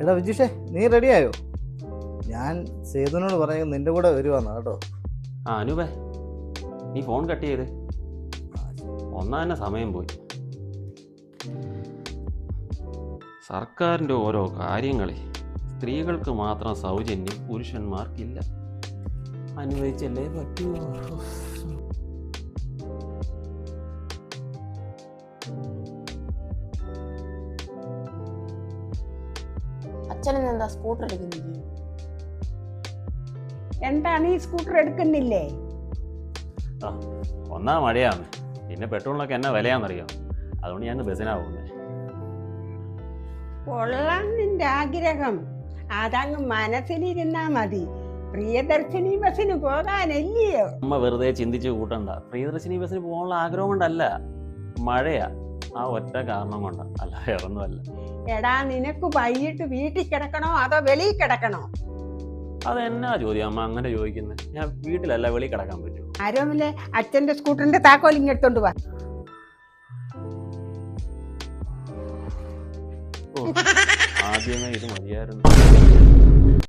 എടാ വിജുഷേ, നീ റെഡിയായോ? ഞാൻ സേതുവിനോട് പറയും നിന്റെ കൂടെ വരുവാന്ന് കേട്ടോ. അനൂപേ, നീ ഫോൺ കട്ട് ചെയ്ത്. ഒന്നാം തന്നെ സമയം പോയി. സർക്കാരിൻ്റെ ഓരോ കാര്യങ്ങളെ സ്ത്രീകൾക്ക് മാത്രം സൗജന്യം, പുരുഷന്മാർക്കില്ല. അനുഭവിച്ചല്ലേ പറ്റൂ. അച്ഛനെന്താ സ്കൂട്ടർ എടുക്കുന്നില്ലേ? എന്താണ് ഈ സ്കൂട്ടർ എടുക്കുന്നില്ലേ? ഒന്നാ മഴയാണ്, പിന്നെ പെട്രോളിനൊക്കെ എന്നാ വിലയാണെന്നറിയാം. അതുകൊണ്ട് ഞാൻ ബസ്സിനാ പോകുന്നത്. കൊള്ളാം നിന്റെ ആഗ്രഹം, അതങ്ങ് മനസ്സിലിരുന്നാ മതി. പ്രിയദർശിനി ബസ്സിന് പോകാനല്ലയോ? അമ്മ വെറുതെ ചിന്തിച്ച് കൂട്ടണ്ട. പ്രിയദർശിനി ബസ്സിന് പോകാനുള്ള ആഗ്രഹം കൊണ്ടല്ല, മഴയാ. ആ ഒറ്റ കാരണം കൊണ്ടാ, അല്ല വേറൊന്നുമല്ല. എടാ, നിനക്ക് വൈകിട്ട് വീട്ടിൽ കിടക്കണോ അതോ വെളിയിൽ കിടക്കണോ? അതെന്നാ ചോദ്യം അമ്മ അങ്ങനെ ചോദിക്കുന്നത്? ഞാൻ വീട്ടിലല്ല, വെളിയിൽ കിടക്കാൻ പറ്റുമോ? ആരോമില്ലേ, അച്ഛന്റെ സ്കൂട്ടറിന്റെ താക്കോൽ ഇങ്ങെടുത്തോണ്ട് വാ. ആദ്യമേ ഇത് മതിയായിരുന്നു.